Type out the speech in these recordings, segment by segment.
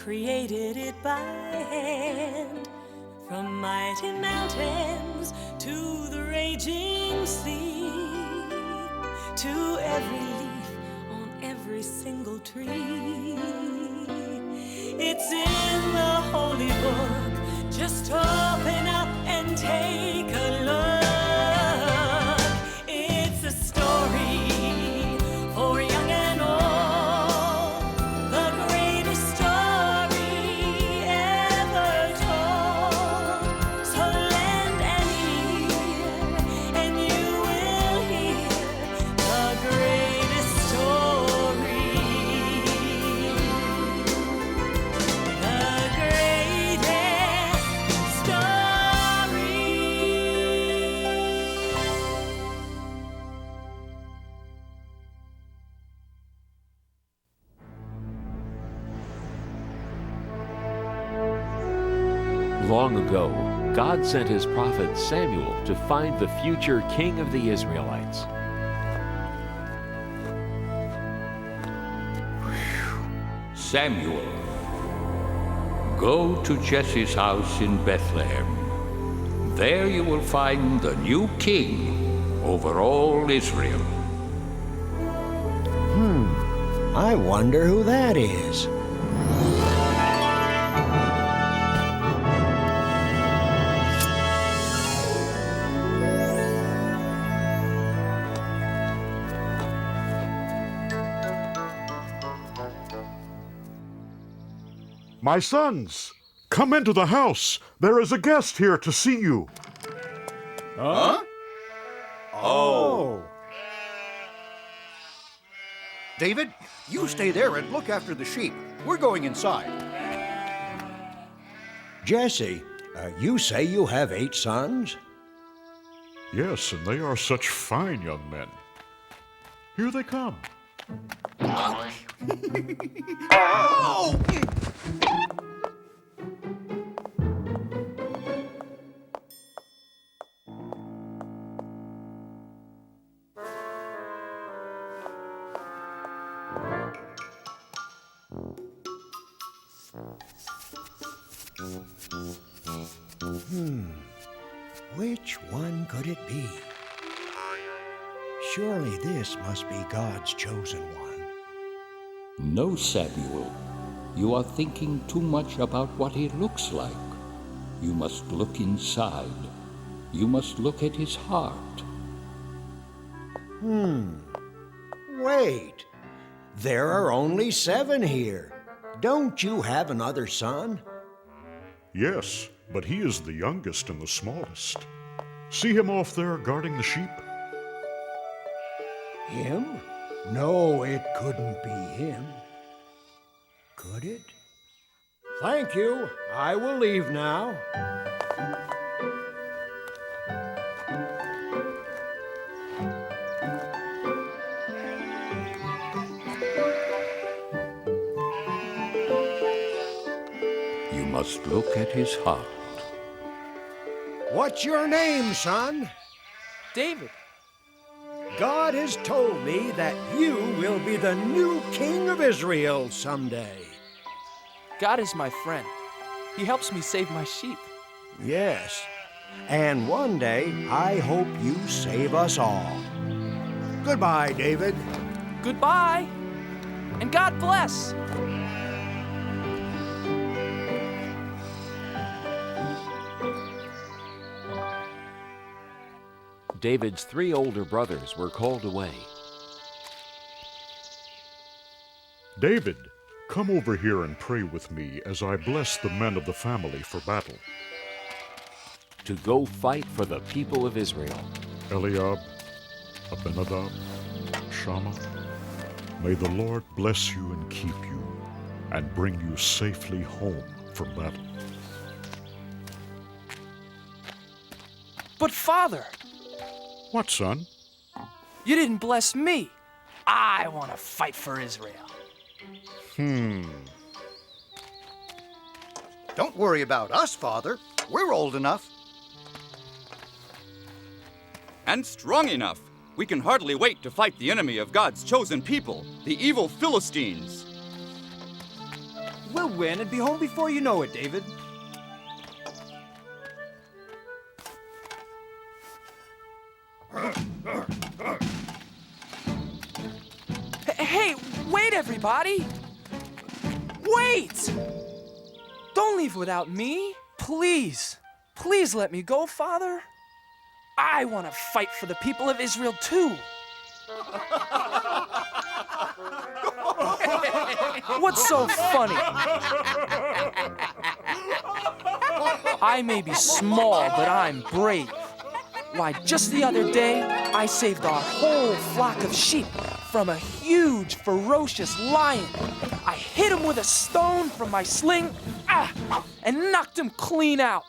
created it by hand. From mighty mountains to the raging sea, to every leaf on every single tree. It's in the holy book. Just open up and take a look. It's a story for young and old, the greatest story ever told. So lend an ear and you will hear the greatest story. The greatest story. Long ago, God sent his prophet Samuel to find the future king of the Israelites. Samuel, go to Jesse's house in Bethlehem. There you will find the new king over all Israel. I wonder who that is. My sons, come into the house. There is a guest here to see you. Huh? Oh. David, you stay there and look after the sheep. We're going inside. Jesse, you say you have 8 sons? Yes, and they are such fine young men. Here they come. Oh! Which one could it be? Surely this must be God's chosen one. No, Samuel, you are thinking too much about what he looks like. You must look inside. You must look at his heart. Wait. There are only 7 here. Don't you have another son? Yes, but he is the youngest and the smallest. See him off there guarding the sheep? Him? No, it couldn't be him. Could it? Thank you. I will leave now. You must look at his heart. What's your name, son? David. God has told me that you will be the new king of Israel someday. God is my friend. He helps me save my sheep. Yes, and one day I hope you save us all. Goodbye, David. Goodbye, and God bless. David's 3 older brothers were called away. David, come over here and pray with me as I bless the men of the family for battle. To go fight for the people of Israel. Eliab, Abinadab, Shammah, may the Lord bless you and keep you, and bring you safely home from battle. But Father, What, son? you didn't bless me. I want to fight for Israel. Don't worry about us, Father. We're old enough. And strong enough. We can hardly wait to fight the enemy of God's chosen people, the evil Philistines. We'll win and be home before you know it, David. Hey, wait, everybody! Wait! Don't leave without me. Please. Please let me go, Father. I want to fight for the people of Israel, too. What's so funny? I may be small, but I'm brave. Why, just the other day, I saved our whole flock of sheep from a huge, ferocious lion. I hit him with a stone from my sling, and knocked him clean out.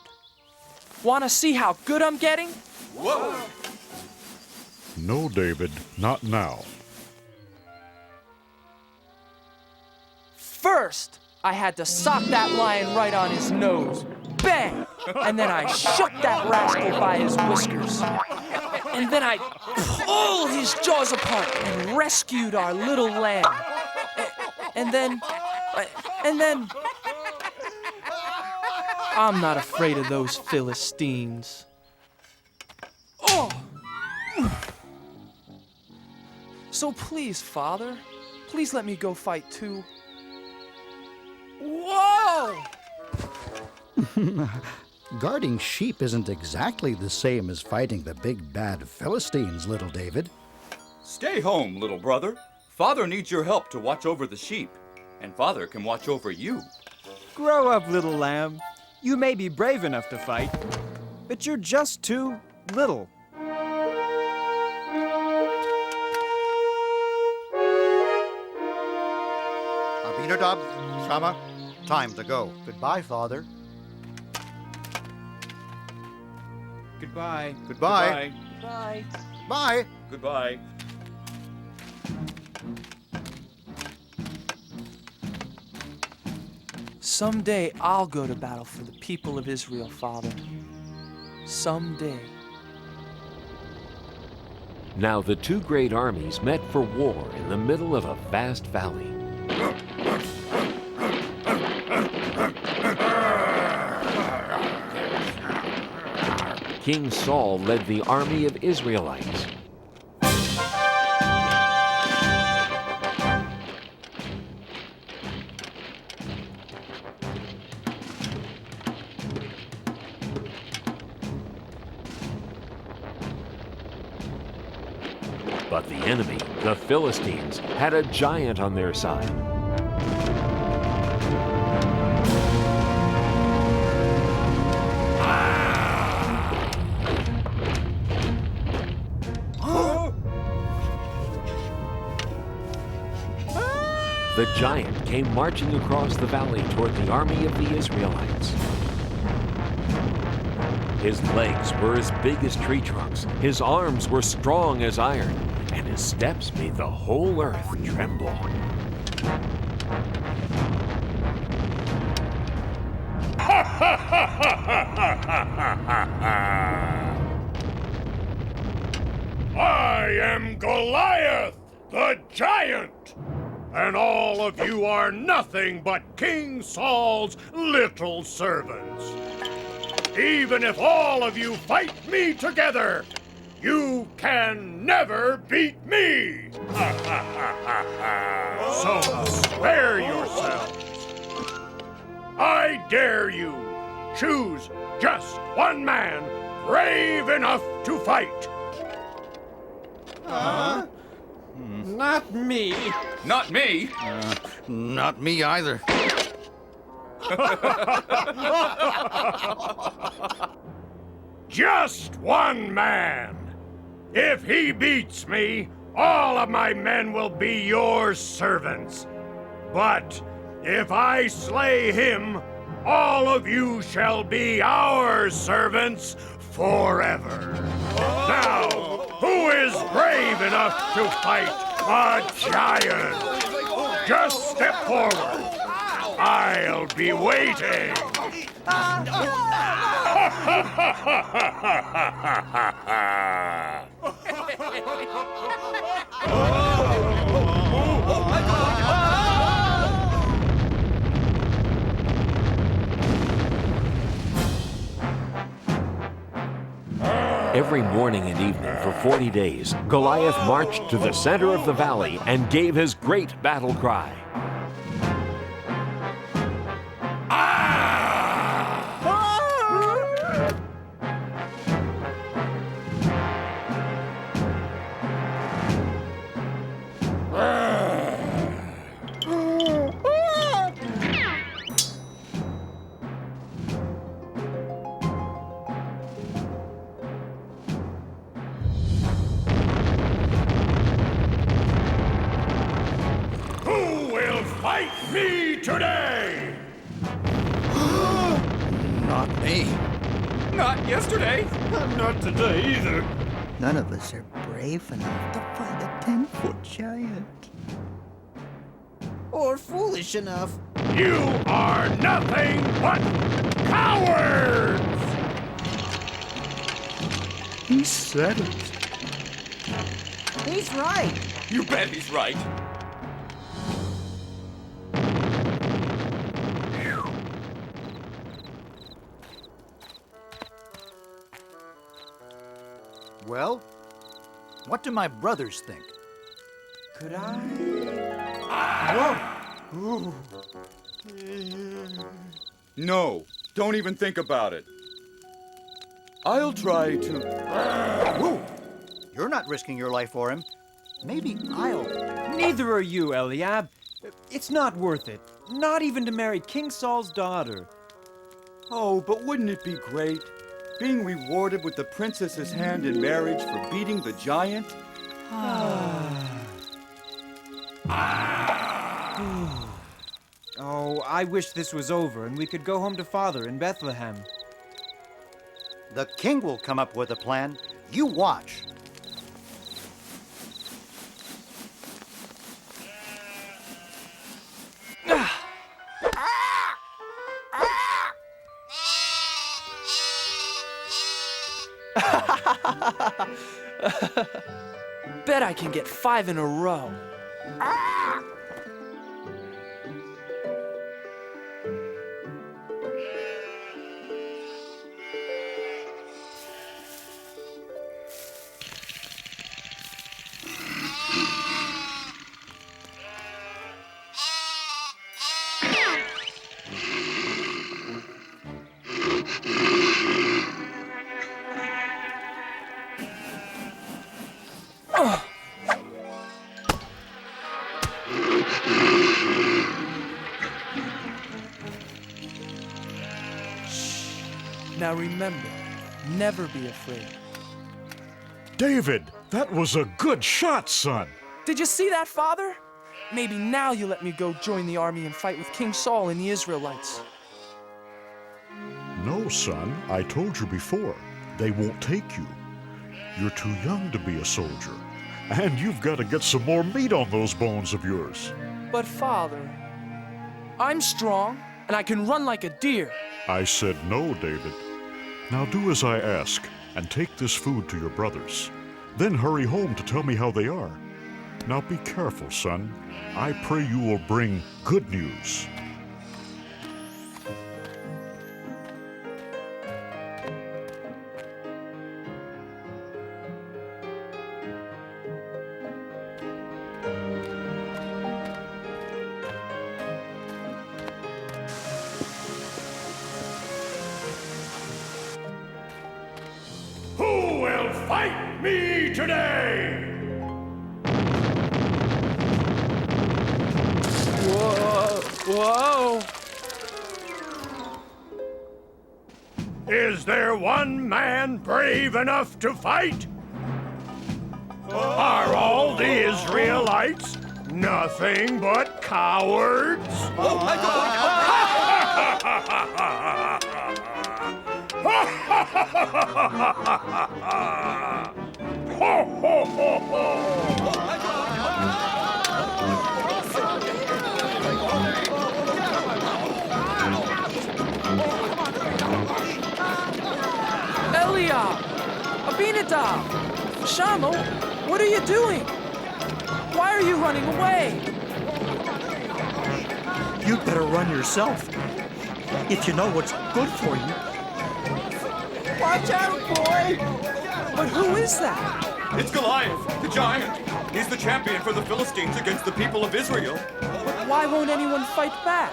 Want to see how good I'm getting? Whoa! No, David, not now. First, I had to sock that lion right on his nose. Bang! And then I shook that rascal by his whiskers. And then I pulled his jaws apart and rescued our little lamb. And then... I'm not afraid of those Philistines. Oh! So please, Father, please let me go fight too. Whoa! Guarding sheep isn't exactly the same as fighting the big bad Philistines, little David. Stay home, little brother. Father needs your help to watch over the sheep, and Father can watch over you. Grow up, little lamb. You may be brave enough to fight, but you're just too little. Abinadab, Shama, time to go. Goodbye, Father. Goodbye. Goodbye. Bye. Bye. Goodbye. Someday I'll go to battle for the people of Israel, Father. Someday. Now the two great armies met for war in the middle of a vast valley. King Saul led the army of Israelites. But the enemy, the Philistines, had a giant on their side. The giant came marching across the valley toward the army of the Israelites. His legs were as big as tree trunks, his arms were strong as iron, and his steps made the whole earth tremble. I am Goliath, the giant, and all of you are nothing but King Saul's little servants. Even if all of you fight me together, you can never beat me! So spare yourselves. I dare you, choose just one man brave enough to fight. Not me. Not me! Not me either. Just one man. If he beats me, all of my men will be your servants. But if I slay him, all of you shall be our servants forever. Now, who is brave enough to fight a giant? Just step forward. I'll be waiting. Every morning and evening for 40 days, Goliath marched to the center of the valley and gave his great battle cry. Fight me today! Not me. Not yesterday. Not today either. None of us are brave enough to fight a 10-foot giant. Or foolish enough. You are nothing but cowards! He said it. He's right. You bet he's right. Well, what do my brothers think? Could I? Whoa! No, don't even think about it. I'll try to... Whoa! You're not risking your life for him. Maybe I'll... Neither are you, Eliab. It's not worth it. Not even to marry King Saul's daughter. Oh, but wouldn't it be great? Being rewarded with the princess's hand in marriage for beating the giant? Oh, I wish this was over and we could go home to Father in Bethlehem. The king will come up with a plan. You watch. Bet I can get 5 in a row. Now remember, never be afraid. David, that was a good shot, son. Did you see that, Father? Maybe now you let me go join the army and fight with King Saul and the Israelites. No, son, I told you before. They won't take you. You're too young to be a soldier. And you've got to get some more meat on those bones of yours. But Father, I'm strong and I can run like a deer. I said no, David. Now do as I ask and take this food to your brothers. Then hurry home to tell me how they are. Now be careful, son. I pray you will bring good news. Who will fight me today? Whoa! Is there one man brave enough to fight? Are all the Israelites nothing but cowards? Eliab! Abinadab! Shammah, what are you doing? Why are you running away? You'd better run yourself. If you know what's good for you. Watch out, boy! But who is that? It's Goliath, the giant. He's the champion for the Philistines against the people of Israel. But why won't anyone fight back?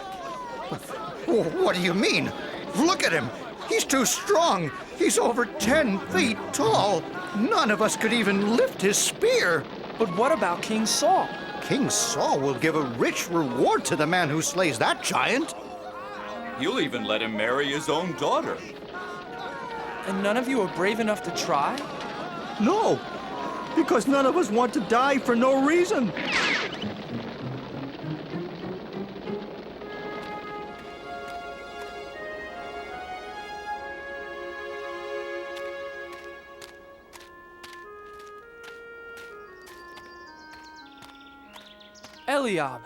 What do you mean? Look at him. He's too strong. He's over 10 feet tall. None of us could even lift his spear. But what about King Saul? King Saul will give a rich reward to the man who slays that giant. He'll even let him marry his own daughter. And none of you are brave enough to try? No, because none of us want to die for no reason. Eliab,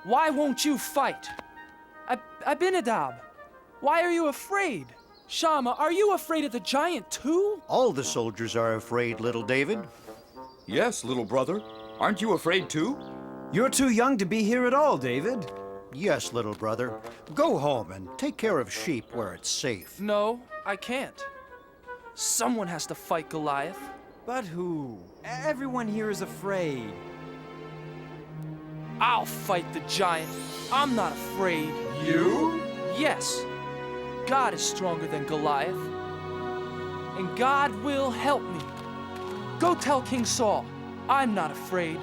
why won't you fight? Abinadab, why are you afraid? Shammah, are you afraid of the giant too? All the soldiers are afraid, little David. Yes, little brother. Aren't you afraid too? You're too young to be here at all, David. Yes, little brother. Go home and take care of sheep where it's safe. No, I can't. Someone has to fight Goliath. But who? Everyone here is afraid. I'll fight the giant. I'm not afraid. You? Yes. God is stronger than Goliath. And God will help me. Go tell King Saul, I'm not afraid.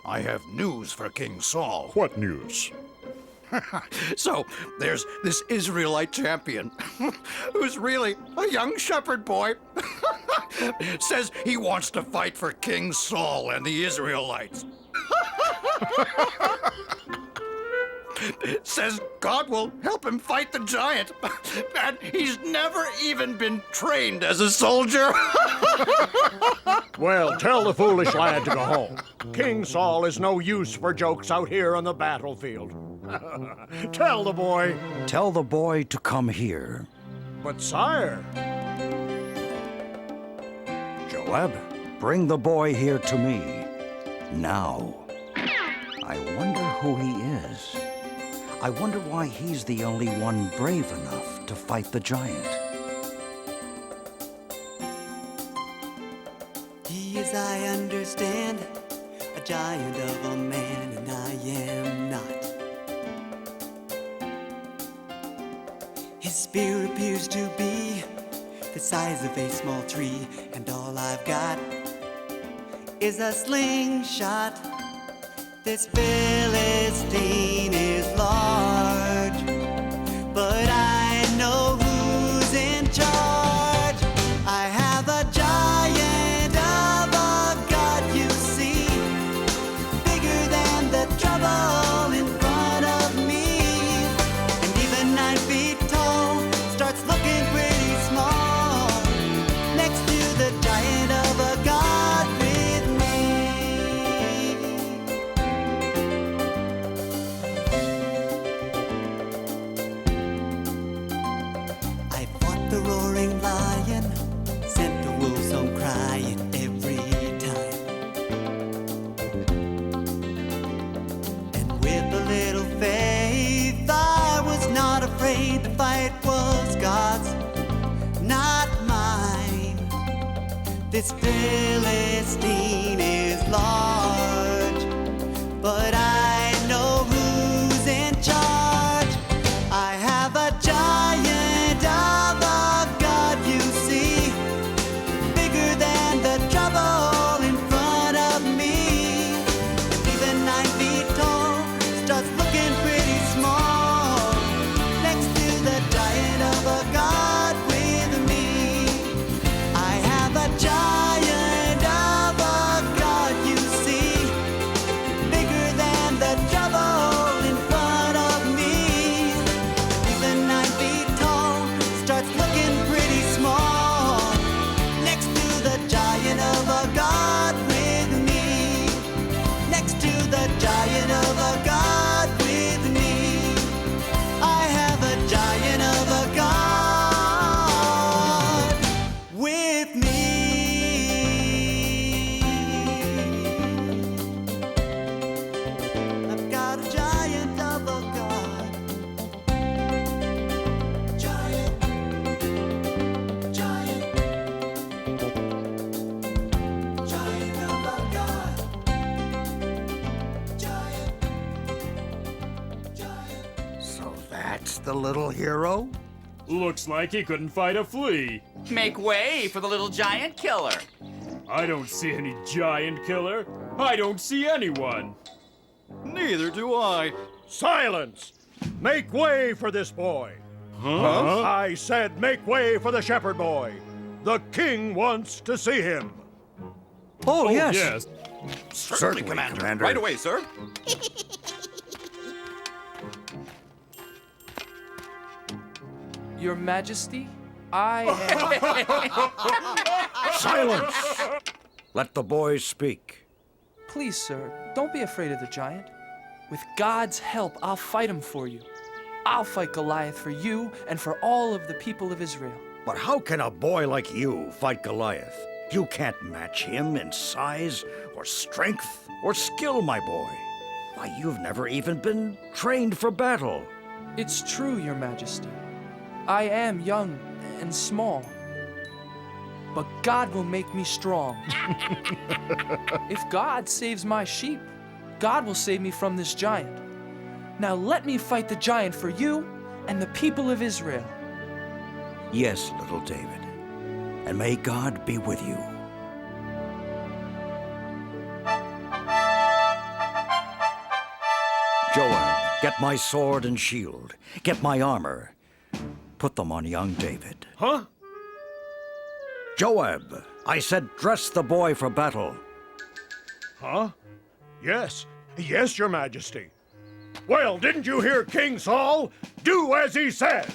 I have news for King Saul. What news? So, there's this Israelite champion who's really a young shepherd boy. Says he wants to fight for King Saul and the Israelites. Says God will help him fight the giant. And he's never even been trained as a soldier. Well, tell the foolish lad to go home. King Saul is no use for jokes out here on the battlefield. Tell the boy. Tell the boy to come here. But sire. Joab, bring the boy here to me. Now. I wonder who he is. I wonder why he's the only one brave enough to fight the giant. He is, I understand, a giant of a man, and I am not. His spear appears to be the size of a small tree, and all I've got is a slingshot. This Philistine is large, but I know who's in charge. I have a giant of a God, you see, bigger than the trouble in front of me. And even 9 feet tall starts looking pretty small next to the giant of a God with me. I fought the roaring lion, sent the wolves home crying every time. And with a little faith, I was not afraid. The fight was God's, not mine. This Philistine is large, but I know who's in charge. I have a giant of a God, you see, bigger than the trouble in front of me. And even 9 feet tall starts looking pretty small next to the giant of a God with me. I have a giant of a God, you see, bigger than the trouble in front of me. Even 9 feet tall starts looking pretty small next to the giant of a God with me. Next to the giant of a God with me. I have a giant of a God with me. the little hero? Looks like he couldn't fight a flea. Make way for the little giant killer. I don't see any giant killer. I don't see anyone. Neither do I. Silence! Make way for this boy. Huh? I said make way for the shepherd boy. The king wants to see him. Oh, yes. Yes. Certainly, Commander. Right away, sir. Your Majesty, I am... Silence! Let the boy speak. Please, sir, don't be afraid of the giant. With God's help, I'll fight him for you. I'll fight Goliath for you and for all of the people of Israel. But how can a boy like you fight Goliath? You can't match him in size or strength or skill, my boy. Why, you've never even been trained for battle. It's true, Your Majesty. I am young and small. But God will make me strong. If God saves my sheep, God will save me from this giant. Now let me fight the giant for you and the people of Israel. Yes, little David. And may God be with you. Joab, get my sword and shield. Get my armor. Put them on young David. Huh? Joab, I said dress the boy for battle. Huh? Yes. Yes, Your Majesty. Well, didn't you hear King Saul? Do as he says.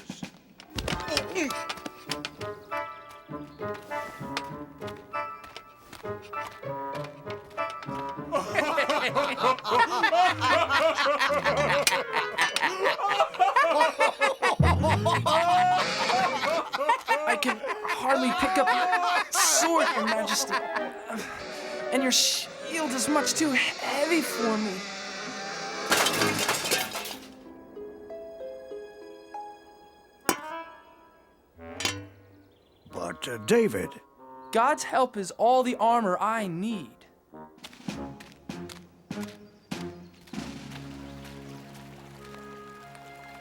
I can hardly pick up your sword, Your Majesty. And your shield is much too heavy for me. But, David... God's help is all the armor I need.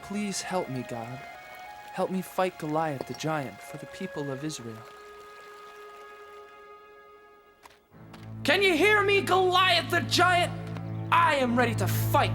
Please help me, God. Help me fight Goliath the giant for the people of Israel. Can you hear me, Goliath the giant? I am ready to fight.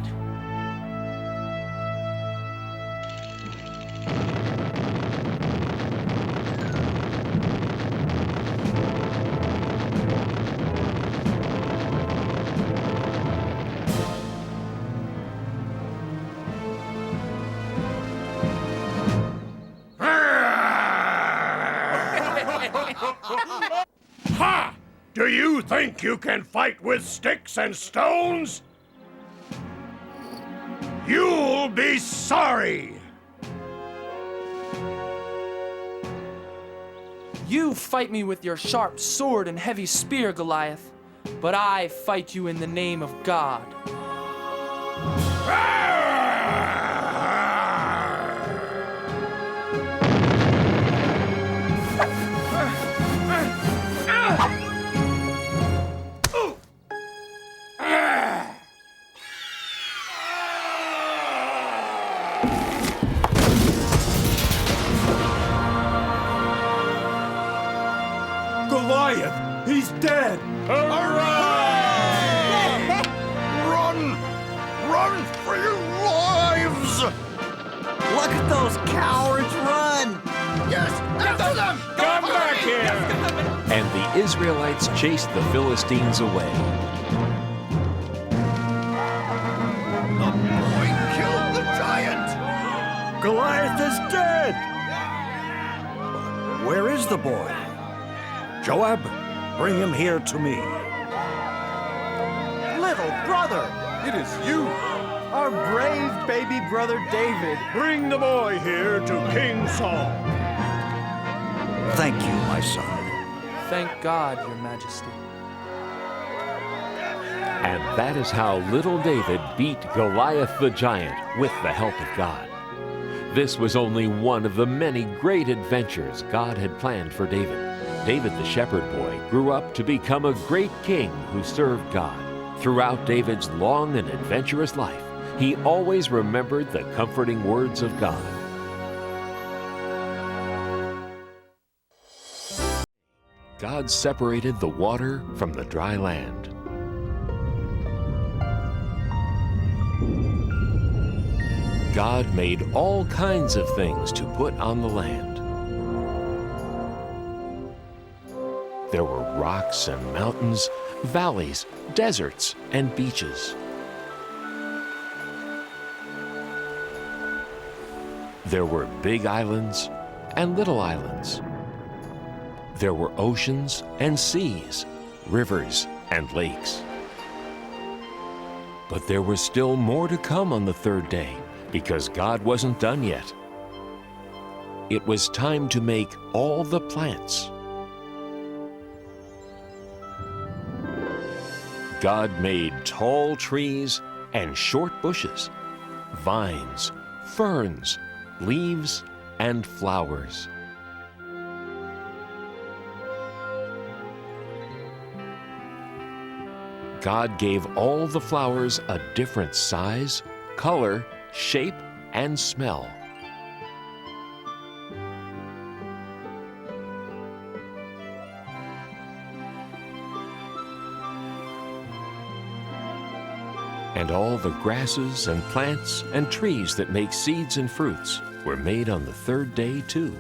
Ha! Do you think you can fight with sticks and stones? You'll be sorry! You fight me with your sharp sword and heavy spear, Goliath, but I fight you in the name of God. Goliath! He's dead! Hooray! Run! Run for your lives! Look at those cowards run! Yes! After them! Come back here! And the Israelites chased the Philistines away. The boy killed the giant! Goliath is dead! But where is the boy? Joab, bring him here to me. Little brother! It is you! Our brave baby brother David. Bring the boy here to King Saul. Thank you, my son. Thank God, Your Majesty. And that is how little David beat Goliath the giant with the help of God. This was only one of the many great adventures God had planned for David. David the shepherd boy grew up to become a great king who served God. Throughout David's long and adventurous life, he always remembered the comforting words of God. God separated the water from the dry land. God made all kinds of things to put on the land. There were rocks and mountains, valleys, deserts, and beaches. There were big islands and little islands. There were oceans and seas, rivers and lakes. But there was still more to come on the third day, because God wasn't done yet. It was time to make all the plants. God made tall trees and short bushes, vines, ferns, leaves, and flowers. God gave all the flowers a different size, color, shape, and smell. And all the grasses and plants and trees that make seeds and fruits were made on the third day too.